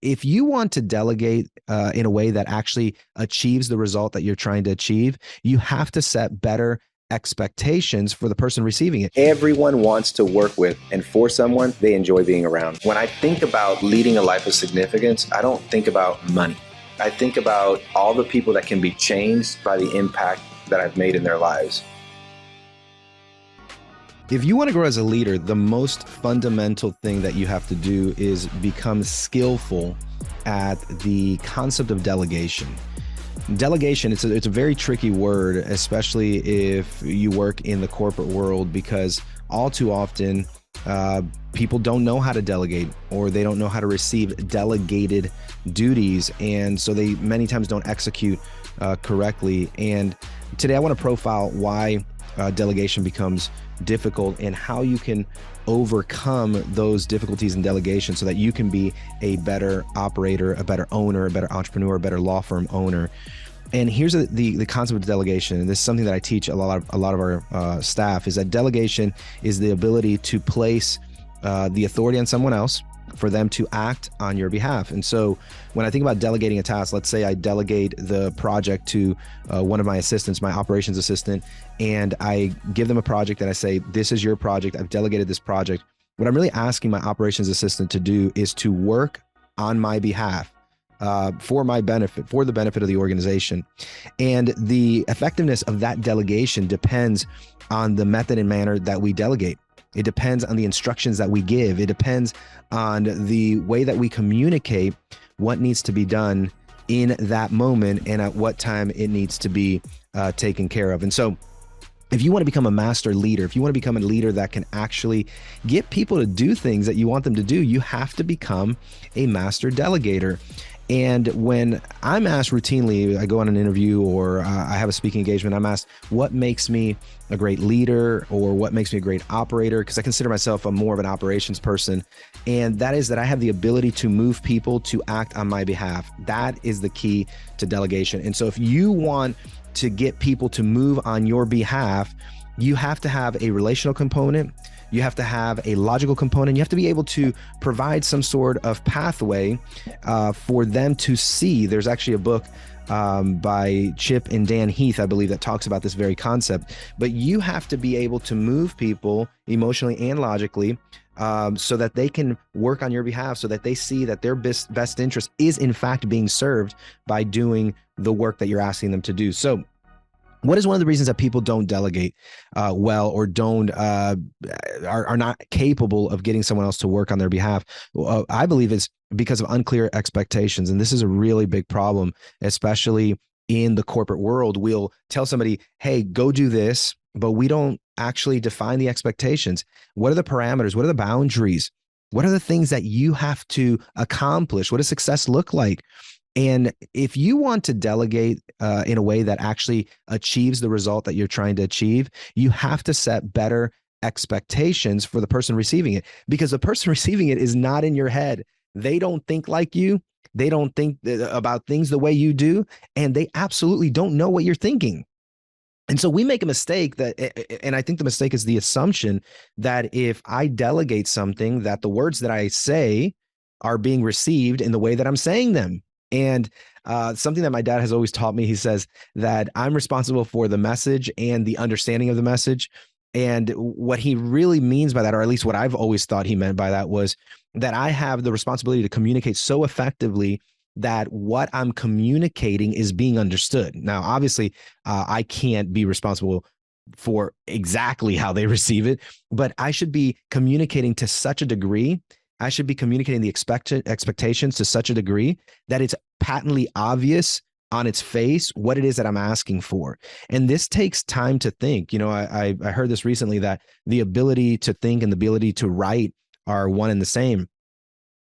if you want to delegate in a way that actually achieves the result that you're trying to achieve, you have to set better expectations for the person receiving it. Everyone wants to work with and for someone they enjoy being around. When I think about leading a life of significance, I don't think about money. I think about all the people that can be changed by the impact that I've made in their lives. If you want to grow as a leader, the most fundamental thing that you have to do is become skillful at the concept of delegation. Delegation, it's a very tricky word, especially if you work in the corporate world, because all too often people don't know how to delegate, or they don't know how to receive delegated duties. And so they many times don't execute correctly. And today I want to profile why delegation becomes difficult and how you can overcome those difficulties in delegation so that you can be a better operator, a better owner, a better entrepreneur, a better law firm owner. And here's the concept of delegation, and this is something that I teach a lot of our staff, is that delegation is the ability to place the authority on someone else for them to act on your behalf. And so when I think about delegating a task, let's say I delegate the project to one of my assistants, my operations assistant, and I give them a project and I say, this is your project. I've delegated this project. What I'm really asking my operations assistant to do is to work on my behalf for my benefit, for the benefit of the organization. And the effectiveness of that delegation depends on the method and manner that we delegate. It depends on the instructions that we give. It depends on the way that we communicate what needs to be done in that moment and at what time it needs to be taken care of. And so if you want to become a master leader, if you want to become a leader that can actually get people to do things that you want them to do, you have to become a master delegator. And when I'm asked routinely, I go on an interview or I have a speaking engagement, I'm asked what makes me a great leader or what makes me a great operator, because I consider myself more of an operations person. And that is that I have the ability to move people to act on my behalf. That is the key to delegation. And so if you want to get people to move on your behalf, you have to have a relational component. You have to have a logical component. You have to be able to provide some sort of pathway for them to see. There's actually a book by Chip and Dan Heath, I believe, that talks about this very concept. But you have to be able to move people emotionally and logically so that they can work on your behalf, so that they see that their best interest is in fact being served by doing the work that you're asking them to do. So what is one of the reasons that people don't delegate well, or don't are not capable of getting someone else to work on their behalf? I believe it's because of unclear expectations. And this is a really big problem, especially in the corporate world. We'll tell somebody, hey, go do this, but we don't actually define the expectations. What are the parameters? What are the boundaries? What are the things that you have to accomplish? What does success look like? And if you want to delegate in a way that actually achieves the result that you're trying to achieve, you have to set better expectations for the person receiving it, because the person receiving it is not in your head. They don't think like you. They don't think about things the way you do, and they absolutely don't know what you're thinking. And so we make a mistake and I think the mistake is the assumption that if I delegate something, that the words that I say are being received in the way that I'm saying them. And something that my dad has always taught me, he says that I'm responsible for the message and the understanding of the message. And what he really means by that, or at least what I've always thought he meant by that, was that I have the responsibility to communicate so effectively that what I'm communicating is being understood. Now, obviously, I can't be responsible for exactly how they receive it, but I should be communicating to such a degree. I should be communicating the expectations to such a degree that it's patently obvious on its face what it is that I'm asking for. And this takes time to think. You know, I heard this recently, that the ability to think and the ability to write are one and the same.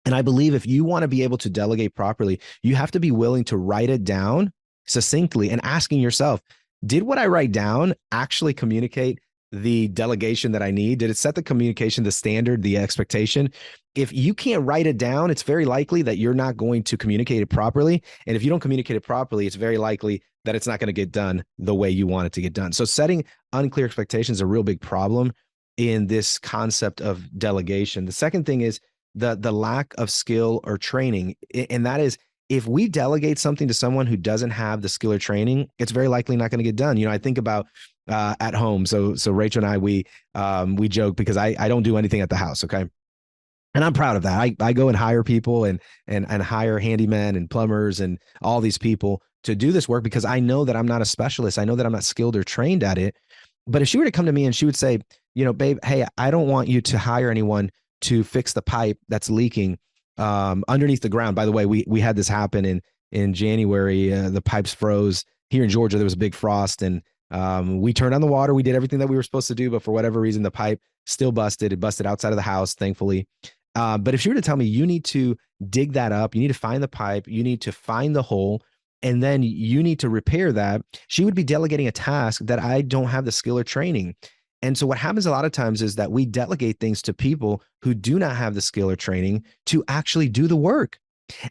And I believe if you want to be able to delegate properly, you have to be willing to write it down succinctly and asking yourself, did what I write down actually communicate the delegation that I need? Did it set the communication, the standard, the expectation? If you can't write it down, it's very likely that you're not going to communicate it properly. And if you don't communicate it properly, it's very likely that it's not going to get done the way you want it to get done. So setting unclear expectations is a real big problem in this concept of delegation. The second thing is the lack of skill or training. And that is, if we delegate something to someone who doesn't have the skill or training, it's very likely not going to get done. I think about at home. So Rachel and I, we joke because I don't do anything at the house. Okay. And I'm proud of that. I go and hire people and hire handymen and plumbers and all these people to do this work because I know that I'm not a specialist. I know that I'm not skilled or trained at it. But if she were to come to me and she would say, babe, hey, I don't want you to hire anyone to fix the pipe that's leaking underneath the ground. By the way, we had this happen in January. The pipes froze here in Georgia. There was a big frost, and we turned on the water. We did everything that we were supposed to do, but for whatever reason, the pipe still busted. It busted outside of the house, thankfully. But if she were to tell me, you need to dig that up, you need to find the pipe, you need to find the hole, and then you need to repair that, she would be delegating a task that I don't have the skill or training. And so what happens a lot of times is that we delegate things to people who do not have the skill or training to actually do the work.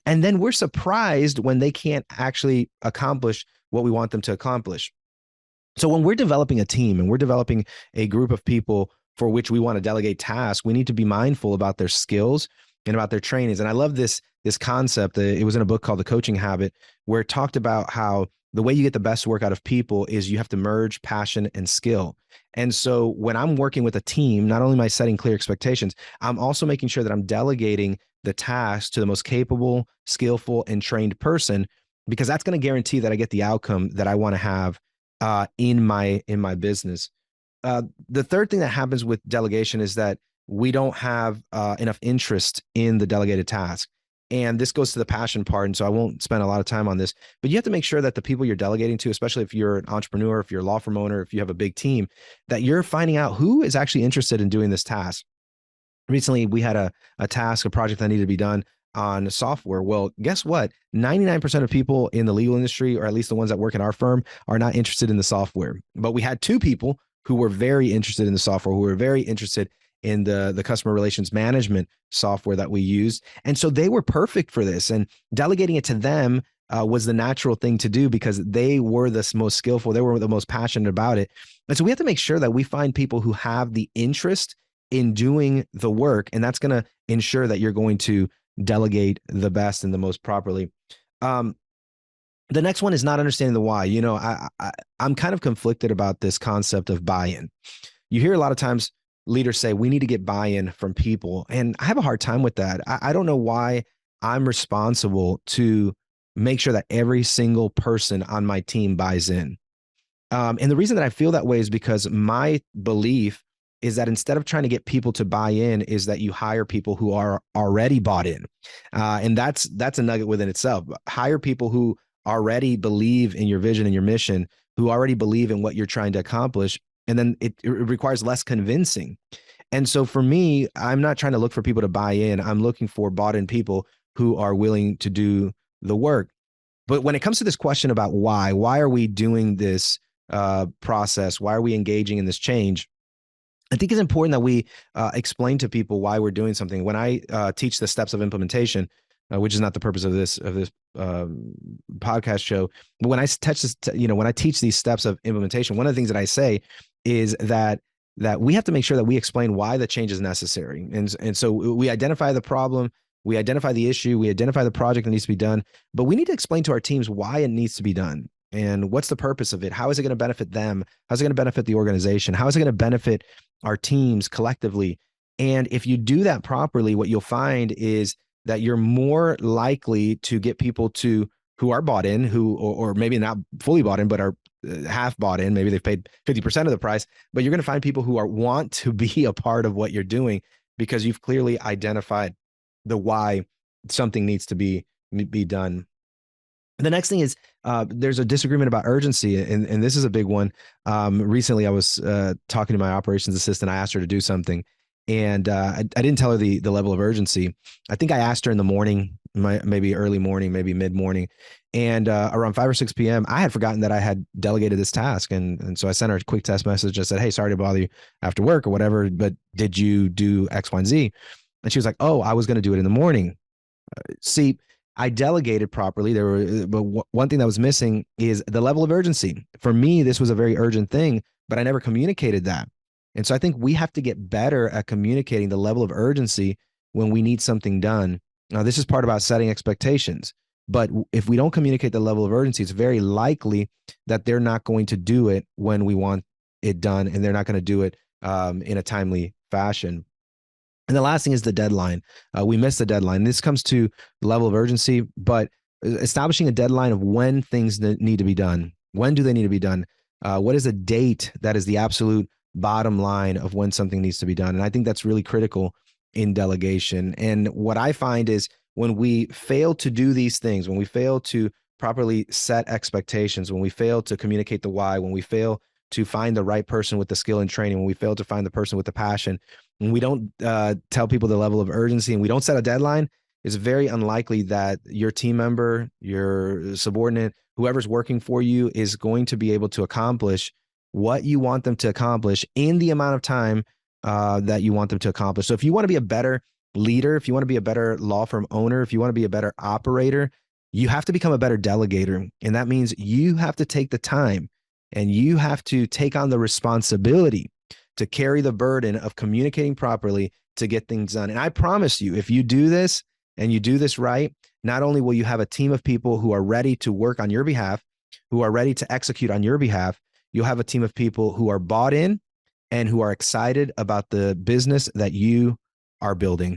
And then we're surprised when they can't actually accomplish what we want them to accomplish. So when we're developing a team and we're developing a group of people for which we want to delegate tasks, we need to be mindful about their skills and about their trainings. And I love this concept. It was in a book called The Coaching Habit, where it talked about how the way you get the best work out of people is you have to merge passion and skill. And so when I'm working with a team, not only am I setting clear expectations, I'm also making sure that I'm delegating the task to the most capable, skillful, and trained person, because that's going to guarantee that I get the outcome that I want to have in my business. The third thing that happens with delegation is that we don't have enough interest in the delegated task. And this goes to the passion part. And so I won't spend a lot of time on this, but you have to make sure that the people you're delegating to, especially if you're an entrepreneur, if you're a law firm owner, if you have a big team, that you're finding out who is actually interested in doing this task. Recently, we had a task, a project that needed to be done on software. Well, guess what? 99% of people in the legal industry, or at least the ones that work in our firm, are not interested in the software. But we had two people who were very interested in the software, who were very interested in the customer relations management software that we use. And so they were perfect for this. And delegating it to them was the natural thing to do because they were the most skillful. They were the most passionate about it. And so we have to make sure that we find people who have the interest in doing the work. And that's going to ensure that you're going to delegate the best and the most properly. The next one is not understanding the why. I'm kind of conflicted about this concept of buy-in. You hear a lot of times leaders say, we need to get buy-in from people. And I have a hard time with that. I don't know why I'm responsible to make sure that every single person on my team buys in. And the reason that I feel that way is because my belief is that instead of trying to get people to buy in, is that you hire people who are already bought in. And that's a nugget within itself. Hire people who already believe in your vision and your mission, who already believe in what you're trying to accomplish. And then it requires less convincing. And so for me, I'm not trying to look for people to buy in. I'm looking for bought in people who are willing to do the work. But when it comes to this question about why are we doing this process? Why are we engaging in this change? I think it's important that we explain to people why we're doing something. When I teach the steps of implementation, which is not the purpose of this podcast show, but when I teach these steps of implementation, one of the things that I say is that we have to make sure that we explain why the change is necessary. And so we identify the problem, we identify the issue, we identify the project that needs to be done, but we need to explain to our teams why it needs to be done. And what's the purpose of it? How is it going to benefit them? How's it going to benefit the organization? How is it going to benefit our teams collectively? And if you do that properly, what you'll find is that you're more likely to get people who are bought in, or maybe not fully bought in, but are half bought in. Maybe they've paid 50% of the price, but you're going to find people who want to be a part of what you're doing because you've clearly identified the why something needs to be done. The next thing is there's a disagreement about urgency, and this is a big one. Recently, I was talking to my operations assistant. I asked her to do something, and I didn't tell her the level of urgency. I think I asked her in the morning, maybe early morning, maybe mid morning, and around 5 or 6 p.m., I had forgotten that I had delegated this task, and so I sent her a quick text message. I said, "Hey, sorry to bother you after work or whatever, but did you do X, Y, and Z?" And she was like, "Oh, I was going to do it in the morning." See, I delegated properly. But one thing that was missing is the level of urgency. For me, this was a very urgent thing, but I never communicated that. And so I think we have to get better at communicating the level of urgency when we need something done. Now, this is part about setting expectations. But if we don't communicate the level of urgency, it's very likely that they're not going to do it when we want it done, and they're not going to do it in a timely fashion. And the last thing is the deadline. We miss the deadline. This comes to the level of urgency, but establishing a deadline of when things need to be done. When do they need to be done? What is a date that is the absolute bottom line of when something needs to be done? And I think that's really critical in delegation. And what I find is when we fail to do these things, when we fail to properly set expectations, when we fail to communicate the why, when we fail to find the right person with the skill and training, when we fail to find the person with the passion, when we don't tell people the level of urgency and we don't set a deadline, it's very unlikely that your team member, your subordinate, whoever's working for you is going to be able to accomplish what you want them to accomplish in the amount of time that you want them to accomplish. So if you want to be a better leader, if you want to be a better law firm owner, if you want to be a better operator, you have to become a better delegator. And that means you have to take the time and you have to take on the responsibility to carry the burden of communicating properly to get things done. And I promise you, if you do this and you do this right, not only will you have a team of people who are ready to work on your behalf, who are ready to execute on your behalf, you'll have a team of people who are bought in and who are excited about the business that you are building.